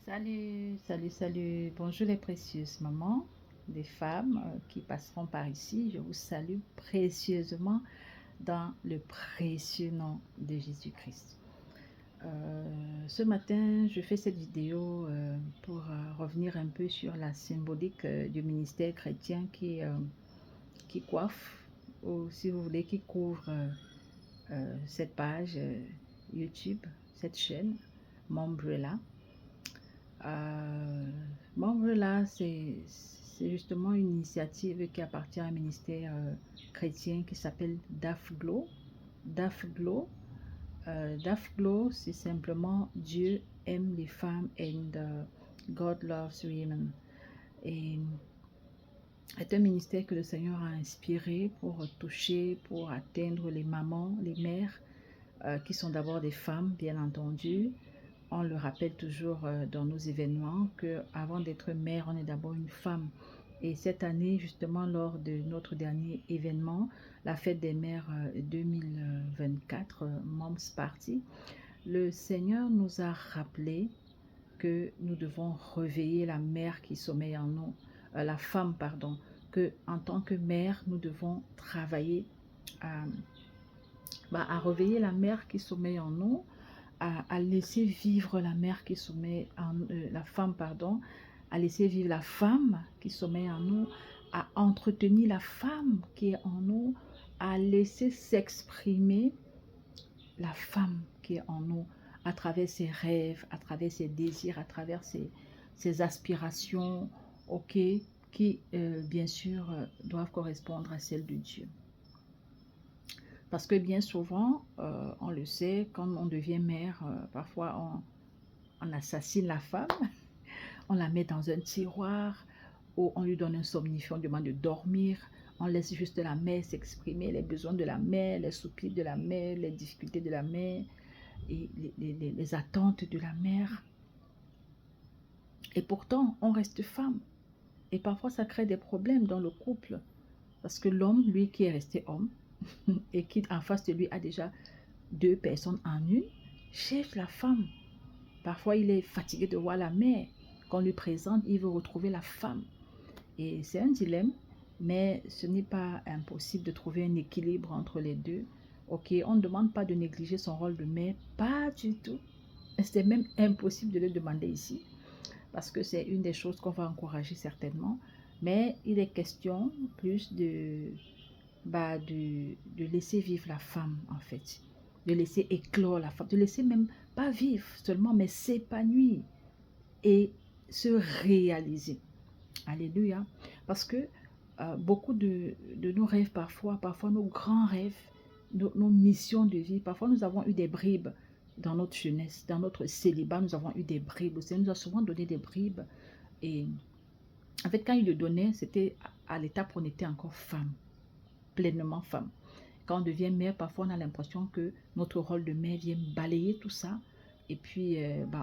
Salut, salut, salut. Bonjour les précieuses mamans, les femmes qui passeront par ici. Je vous salue précieusement dans le précieux nom de Jésus-Christ. Ce matin, je fais cette vidéo pour revenir un peu sur la symbolique du ministère chrétien qui coiffe, ou si vous voulez, qui couvre cette page YouTube, cette chaîne, Mombrella. Euh, Mombrella, c'est justement une initiative qui appartient à un ministère chrétien qui s'appelle DAFGLO. DAFGLO, DAFGLO, c'est simplement Dieu aime les femmes and God loves women. Et c'est un ministère que le Seigneur a inspiré pour toucher, pour atteindre les mamans, les mères, qui sont d'abord des femmes, bien entendu. On le rappelle toujours dans nos événements qu'avant d'être mère, on est d'abord une femme. Et cette année, justement, lors de notre dernier événement, la fête des mères 2024, Mom's Party, le Seigneur nous a rappelé que nous devons réveiller la mère qui sommeille en nous, la femme, pardon, que en tant que mère, nous devons travailler à réveiller la mère qui sommeille en nous, à laisser vivre la mère qui sommeille en la femme, pardon, à laisser vivre la femme qui sommeille en nous, à entretenir la femme qui est en nous, à laisser s'exprimer la femme qui est en nous à travers ses rêves, à travers ses désirs, à travers ses aspirations, ok, qui bien sûr doivent correspondre à celles de Dieu. Parce que bien souvent, on le sait, quand on devient mère, parfois on assassine la femme, on la met dans un tiroir, ou on lui donne un somnifiant, on demande de dormir, on laisse juste la mère s'exprimer, les besoins de la mère, les soupirs de la mère, les difficultés de la mère, et les attentes de la mère. Et pourtant, on reste femme. Et parfois, ça crée des problèmes dans le couple. Parce que l'homme, lui qui est resté homme, et qui en face de lui a déjà deux personnes en une, cherche la femme. Parfois, il est fatigué de voir la mère. Qu'on lui présente, il veut retrouver la femme. Et c'est un dilemme, mais ce n'est pas impossible de trouver un équilibre entre les deux. Ok, on ne demande pas de négliger son rôle de mère, pas du tout. C'est même impossible de le demander ici, parce que c'est une des choses qu'on va encourager certainement. Mais il est question plus de laisser vivre la femme, en fait. De laisser éclore la femme, de laisser même pas vivre seulement, mais s'épanouir et se réaliser. Alléluia. Parce que beaucoup de nos rêves, parfois nos grands rêves, nos missions de vie, parfois nous avons eu des bribes dans notre jeunesse, dans notre célibat, nous avons eu des bribes. Le Seigneur nous a souvent donné des bribes. Et en fait, quand il le donnait, c'était à l'étape où on était encore femme, pleinement femme. Quand on devient mère, parfois on a l'impression que notre rôle de mère vient balayer tout ça. Et puis,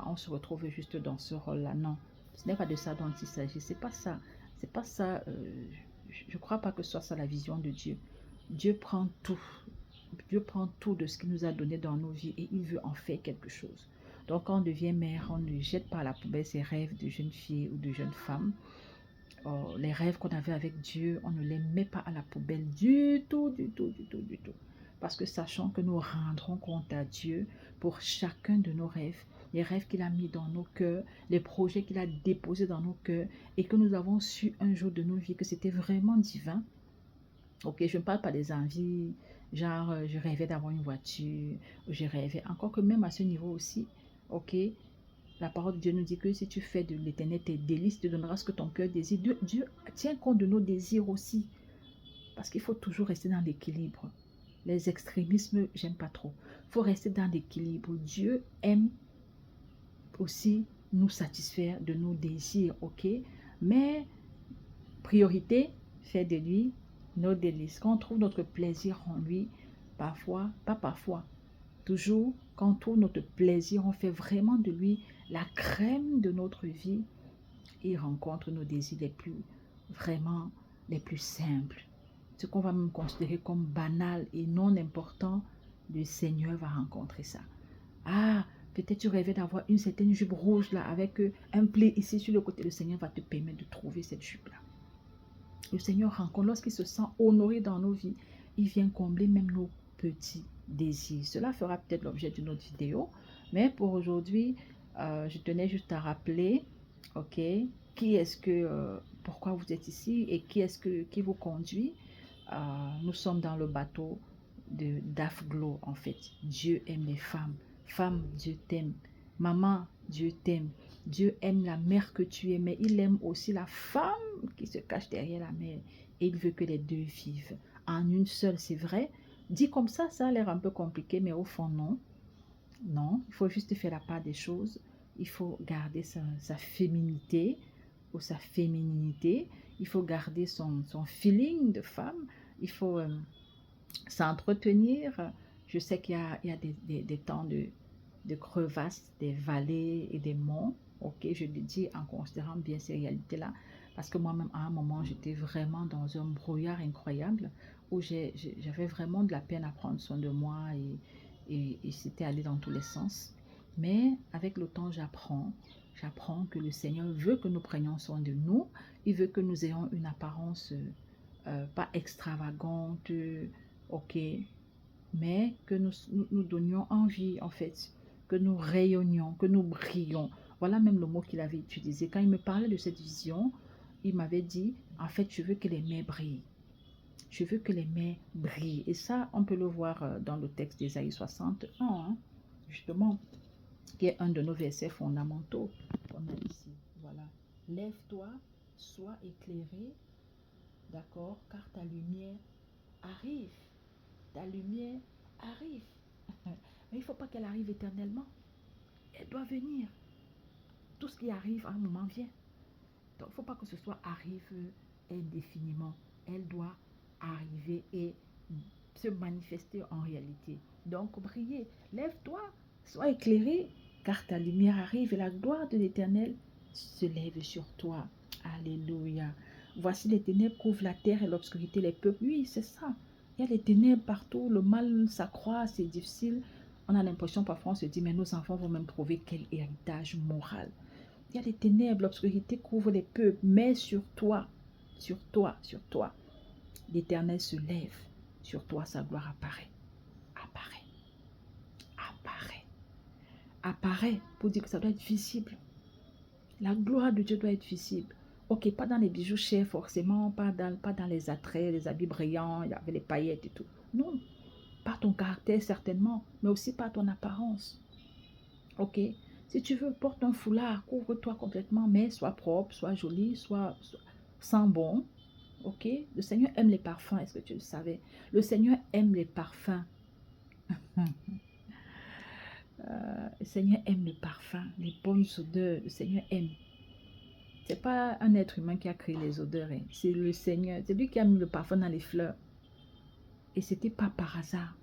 on se retrouve juste dans ce rôle-là. Non, ce n'est pas de ça dont il s'agit. C'est pas ça. C'est pas ça. Je ne crois pas que ce soit ça la vision de Dieu. Dieu prend tout. Dieu prend tout de ce qu'il nous a donné dans nos vies et il veut en faire quelque chose. Donc, quand on devient mère, on ne jette pas à la poubelle ses rêves de jeune fille ou de jeune femme. Les rêves qu'on avait avec Dieu, on ne les met pas à la poubelle du tout, du tout, du tout, du tout. Parce que sachant que nous rendrons compte à Dieu pour chacun de nos rêves, les rêves qu'il a mis dans nos cœurs, les projets qu'il a déposés dans nos cœurs et que nous avons su un jour de nos vies que c'était vraiment divin. Ok, je ne parle pas des envies, genre je rêvais d'avoir une voiture, je rêvais, encore que même à ce niveau aussi, ok, la parole de Dieu nous dit que si tu fais de l'éternel tes délices, tu donneras ce que ton cœur désire. Dieu tient compte de nos désirs aussi. Parce qu'il faut toujours rester dans l'équilibre. Les extrémismes, j'aime pas trop. Il faut rester dans l'équilibre. Dieu aime aussi nous satisfaire de nos désirs, ok? Mais priorité, faire de lui nos délices. Quand on trouve notre plaisir en lui, parfois, pas parfois, toujours, quand on trouve notre plaisir, on fait vraiment de lui la crème de notre vie. Il rencontre nos désirs vraiment les plus simples. Ce qu'on va même considérer comme banal et non important, le Seigneur va rencontrer ça. Ah, Peut-être tu rêvais d'avoir une certaine jupe rouge là avec un pli ici sur le côté. Le Seigneur va te permettre de trouver cette jupe-là. Le Seigneur rencontre, lorsqu'il se sent honoré dans nos vies, il vient combler même nos petits désirs. Cela fera peut-être l'objet d'une autre vidéo. Mais pour aujourd'hui, je tenais juste à rappeler, ok, qui est-ce que, pourquoi vous êtes ici et qui vous conduit. Nous sommes dans le bateau d'Afglo en fait. Dieu aime les femmes. Femme, Dieu t'aime. Maman, Dieu t'aime. Dieu aime la mère que tu es, mais il aime aussi la femme qui se cache derrière la mère. Et il veut que les deux vivent en une seule, c'est vrai. Dit comme ça a l'air un peu compliqué, mais au fond, non. Non, il faut juste faire la part des choses. Il faut garder sa féminité ou sa fémininité. Il faut garder son feeling de femme. Il faut s'entretenir. Je sais qu'il y a des temps de crevasses, des vallées et des monts. Ok, je le dis en considérant bien ces réalités-là. Parce que moi-même, à un moment, j'étais vraiment dans un brouillard incroyable où j'avais vraiment de la peine à prendre soin de moi et c'était allé dans tous les sens. Mais avec le temps, j'apprends que le Seigneur veut que nous prenions soin de nous. Il veut que nous ayons une apparence pas extravagante, ok, mais que nous donnions envie, en fait, que nous rayonnions, que nous brillions. Voilà même le mot qu'il avait utilisé. Quand il me parlait de cette vision, il m'avait dit, en fait, je veux que les mers brillent. Je veux que les mers brillent. Et ça, on peut le voir dans le texte d'Ésaïe 61, hein, justement, qui est un de nos versets fondamentaux qu'on a ici. Voilà. Lève-toi, sois éclairé, d'accord, car ta lumière arrive. Ta lumière arrive. Mais il ne faut pas qu'elle arrive éternellement. Elle doit venir. Tout ce qui arrive à un moment vient. Donc il ne faut pas que ce soit arrive indéfiniment. Elle doit arriver et se manifester en réalité. Donc briller. Lève-toi, sois éclairé, car ta lumière arrive et la gloire de l'Éternel se lève sur toi. Alléluia. Voici les ténèbres couvrent la terre et l'obscurité les peuples. Oui, c'est ça. Il y a les ténèbres partout, le mal s'accroît, c'est difficile. On a l'impression parfois, on se dit, mais nos enfants vont même trouver quel héritage moral. Il y a les ténèbres, l'obscurité couvre les peuples, mais sur toi, l'Éternel se lève. Sur toi, sa gloire apparaît. Apparaît. Apparaît. Apparaît pour dire que ça doit être visible. La gloire de Dieu doit être visible. Ok, pas dans les bijoux chers forcément, pas dans les attraits, les habits brillants, avec les paillettes et tout. Non, pas ton caractère certainement, mais aussi pas ton apparence. Ok, si tu veux, porte un foulard, couvre-toi complètement, mais sois propre, sois joli, sens bon. Ok, le Seigneur aime les parfums, est-ce que tu le savais? Le Seigneur aime les parfums. Le Seigneur aime le parfum, les bonnes odeurs, le Seigneur aime. C'est pas un être humain qui a créé les odeurs, hein. C'est le Seigneur, c'est lui qui a mis le parfum dans les fleurs. Et c'était pas par hasard.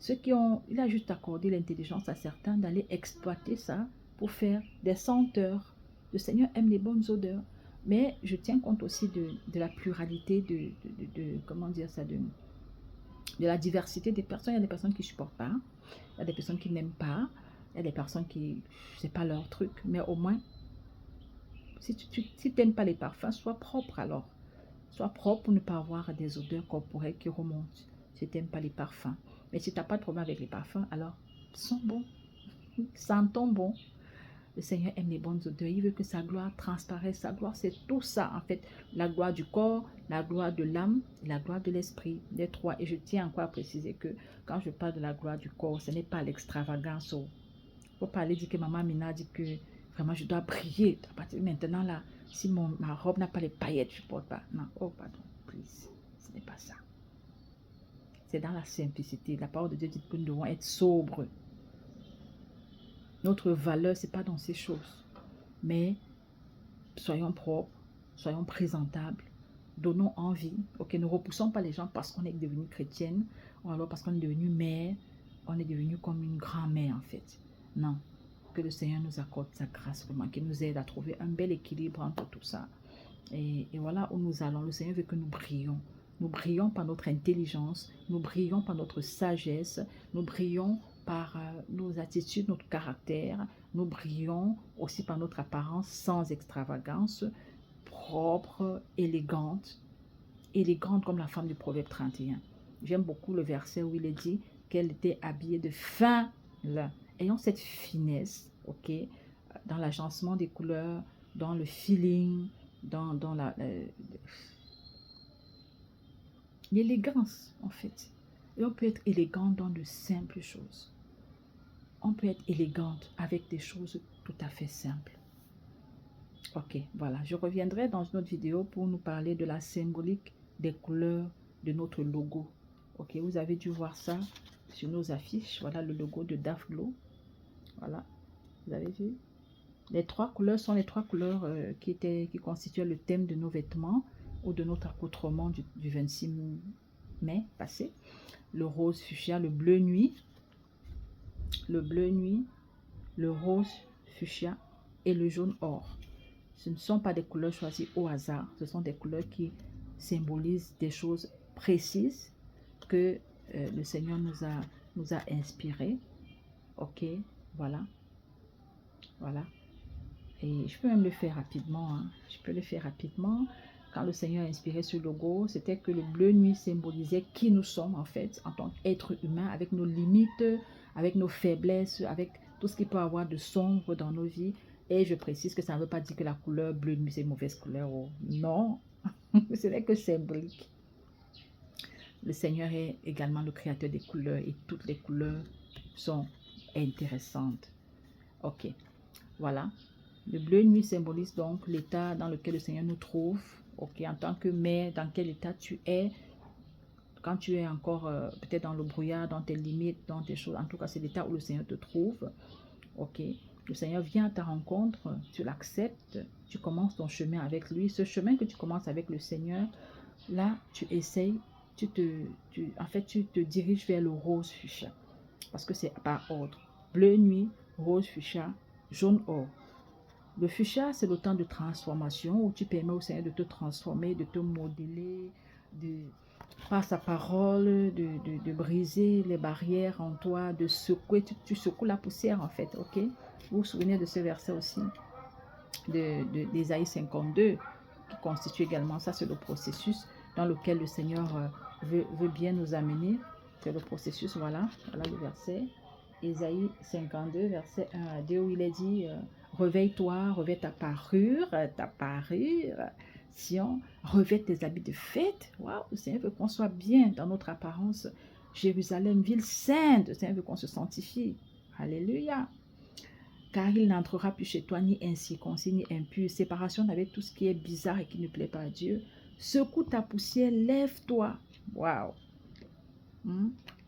Il a juste accordé l'intelligence à certains d'aller exploiter ça pour faire des senteurs. Le Seigneur aime les bonnes odeurs. Mais je tiens compte aussi de la pluralité, comment dire ça, de la diversité des personnes. Il y a des personnes qui ne supportent pas, il y a des personnes qui n'aiment pas, il y a des personnes qui, c'est pas leur truc. Mais au moins, si tu n'aimes pas les parfums, sois propre alors. Sois propre pour ne pas avoir des odeurs corporelles qui remontent. Si tu n'aimes pas les parfums. Mais si tu n'as pas de problème avec les parfums, alors sens bon. Sentons bon. Le Seigneur aime les bonnes odeurs. Il veut que sa gloire transparaisse. Sa gloire, c'est tout ça en fait. La gloire du corps, la gloire de l'âme, la gloire de l'esprit. Les trois. Et je tiens encore à préciser que quand je parle de la gloire du corps, ce n'est pas l'extravagance. Il ne faut pas aller dire que maman Mina dit que vraiment je dois briller. À partir de maintenant là, si ma robe n'a pas les paillettes, je ne porte pas. Non, oh pardon, please. Ce n'est pas ça. C'est dans la simplicité. La parole de Dieu dit que nous devons être sobres. Notre valeur, ce n'est pas dans ces choses. Mais soyons propres, soyons présentables, donnons envie. Ok, ne repoussons pas les gens parce qu'on est devenu chrétienne ou alors parce qu'on est devenu mère, on est devenu comme une grand-mère en fait. Non, que le Seigneur nous accorde sa grâce vraiment, qu'il nous aide à trouver un bel équilibre entre tout ça. Et voilà où nous allons. Le Seigneur veut que nous brillons. Nous brillons par notre intelligence, nous brillons par notre sagesse, nous brillons par nos attitudes, notre caractère. Nous brillons aussi par notre apparence sans extravagance, propre, élégante comme la femme du Proverbe 31. J'aime beaucoup le verset où il est dit qu'elle était habillée de fin lin. Ayons cette finesse, ok, dans l'agencement des couleurs, dans le feeling, dans l'élégance, en fait. Et on peut être élégant dans de simples choses. On peut être élégante avec des choses tout à fait simples. Ok, voilà. Je reviendrai dans une autre vidéo pour nous parler de la symbolique des couleurs de notre logo. Ok, vous avez dû voir ça sur nos affiches. Voilà le logo de Dafglow. Voilà, vous avez vu. Les trois couleurs sont les trois couleurs qui constituaient le thème de nos vêtements ou de notre accoutrement du 26 mai passé. Le rose fuchsia, le bleu nuit, le rose fuchsia et le jaune or. Ce ne sont pas des couleurs choisies au hasard, ce sont des couleurs qui symbolisent des choses précises que le Seigneur nous a inspirées. Ok, voilà. Voilà. Et je peux même le faire rapidement. Hein. Je peux le faire rapidement. Quand le Seigneur a inspiré ce logo, c'était que le bleu nuit symbolisait qui nous sommes en fait, en tant qu'être humain, avec nos limites, avec nos faiblesses, avec tout ce qui peut avoir de sombre dans nos vies. Et je précise que ça ne veut pas dire que la couleur bleu nuit, c'est une mauvaise couleur. Oh. Non, ce n'est que symbolique. Le Seigneur est également le créateur des couleurs et toutes les couleurs sont intéressantes. Ok, voilà. Le bleu nuit symbolise donc l'état dans lequel le Seigneur nous trouve. Ok, en tant que mère, dans quel état tu es quand tu es encore peut-être dans le brouillard, dans tes limites, dans tes choses. En tout cas, c'est l'état où le Seigneur te trouve. Ok, le Seigneur vient à ta rencontre, tu l'acceptes, tu commences ton chemin avec lui. Ce chemin que tu commences avec le Seigneur, là, tu essayes, en fait, tu te diriges vers le rose fuchsia. Parce que c'est par ordre. Bleu nuit, rose fuchsia, jaune or. Le fuchsia, c'est le temps de transformation où tu permets au Seigneur de te transformer, de te modeler, par sa parole, de briser les barrières en toi, de secouer, tu secoues la poussière en fait, ok? Vous vous souvenez de ce verset aussi d'Ésaïe 52 qui constitue également, ça c'est le processus dans lequel le Seigneur veut bien nous amener. C'est le processus, voilà le verset. Ésaïe 52, verset 1 à 2, où il est dit réveille-toi, revêt ta parure, Sion, revêt tes habits de fête. Waouh, le Seigneur veut qu'on soit bien dans notre apparence. Jérusalem, ville sainte, le Seigneur veut qu'on se sanctifie. Alléluia. Car il n'entrera plus chez toi ni incirconcis ni impur. Séparation avec tout ce qui est bizarre et qui ne plaît pas à Dieu. Secoue ta poussière, lève-toi. Waouh.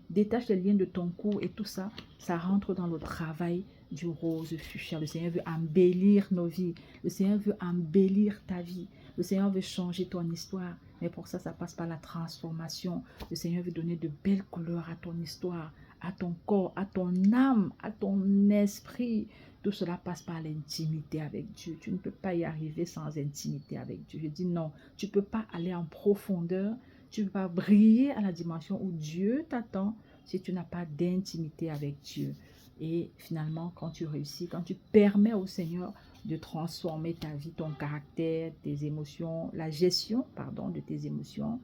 Détache les liens de ton cou et tout ça, ça rentre dans le travail du rose fuchsia. Le Seigneur veut embellir nos vies. Le Seigneur veut embellir ta vie. Le Seigneur veut changer ton histoire. Mais pour ça, ça passe par la transformation. Le Seigneur veut donner de belles couleurs à ton histoire, à ton corps, à ton âme, à ton esprit. Tout cela passe par l'intimité avec Dieu. Tu ne peux pas y arriver sans intimité avec Dieu. Je dis non, tu ne peux pas aller en profondeur. Tu vas briller à la dimension où Dieu t'attend si tu n'as pas d'intimité avec Dieu. Et finalement, quand tu réussis, quand tu permets au Seigneur de transformer ta vie, ton caractère, tes émotions, la gestion, de tes émotions,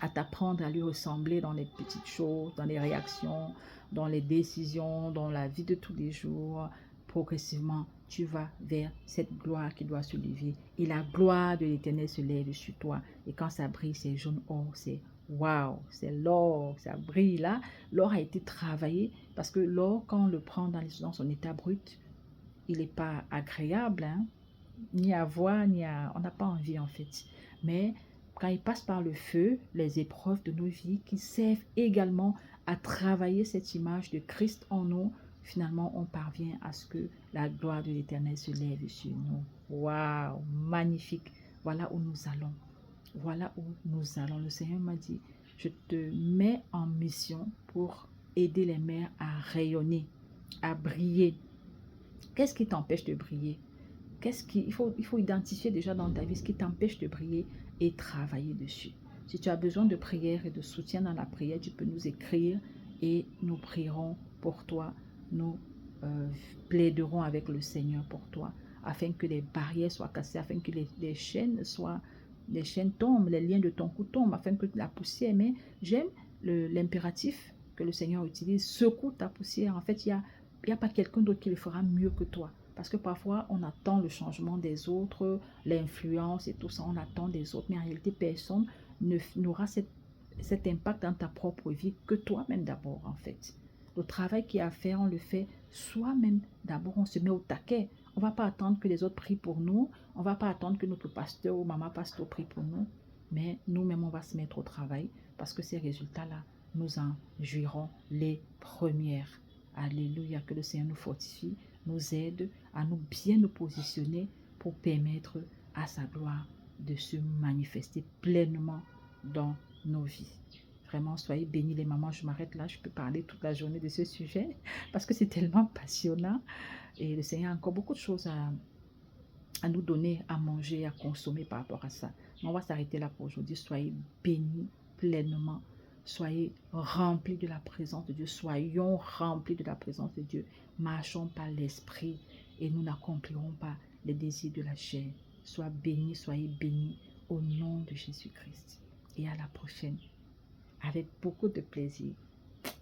à t'apprendre à lui ressembler dans les petites choses, dans les réactions, dans les décisions, dans la vie de tous les jours, progressivement, tu vas vers cette gloire qui doit se lever. Et la gloire de l'Éternel se lève sur toi. Et quand ça brille, c'est jaune or, c'est waouh, c'est l'or, ça brille là. L'or a été travaillé parce que l'or, quand on le prend dans son état brut, il n'est pas agréable, hein? Ni à voir, on n'a pas envie en fait. Mais quand il passe par le feu, les épreuves de nos vies qui servent également à travailler cette image de Christ en nous, finalement, on parvient à ce que la gloire de l'Éternel se lève sur nous. Waouh, magnifique. Voilà où nous allons. Voilà où nous allons. Le Seigneur m'a dit, je te mets en mission pour aider les mères à rayonner, à briller. Qu'est-ce qui t'empêche de briller? Il faut identifier déjà dans ta vie ce qui t'empêche de briller et travailler dessus. Si tu as besoin de prière et de soutien dans la prière, tu peux nous écrire et nous prierons pour toi. Nous plaiderons avec le Seigneur pour toi, afin que les barrières soient cassées, afin que les chaînes tombent, les liens de ton cou tombent, afin que la poussière, mais j'aime l'impératif que le Seigneur utilise, secoue ta poussière. En fait, il y a pas quelqu'un d'autre qui le fera mieux que toi. Parce que parfois, on attend le changement des autres, l'influence et tout ça, on attend des autres. Mais en réalité, personne n'aura cet impact dans ta propre vie que toi-même d'abord, en fait. Le travail qu'il y a à faire, on le fait soi-même. D'abord, on se met au taquet. On ne va pas attendre que les autres prient pour nous. On ne va pas attendre que notre pasteur ou maman pasteur prie pour nous. Mais nous-mêmes, on va se mettre au travail parce que ces résultats-là, nous en jouirons les premières. Alléluia, que le Seigneur nous fortifie, nous aide à nous bien nous positionner pour permettre à sa gloire de se manifester pleinement dans nos vies. Vraiment, soyez bénis les mamans. Je m'arrête là, je peux parler toute la journée de ce sujet parce que c'est tellement passionnant et le Seigneur a encore beaucoup de choses à nous donner, à manger, à consommer par rapport à ça. Mais on va s'arrêter là pour aujourd'hui. Soyez bénis pleinement. Soyez remplis de la présence de Dieu. Soyons remplis de la présence de Dieu. Marchons par l'esprit et nous n'accomplirons pas les désirs de la chair. Soyez bénis au nom de Jésus-Christ. Et à la prochaine, avec beaucoup de plaisir,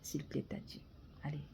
s'il plaît à Dieu. Allez.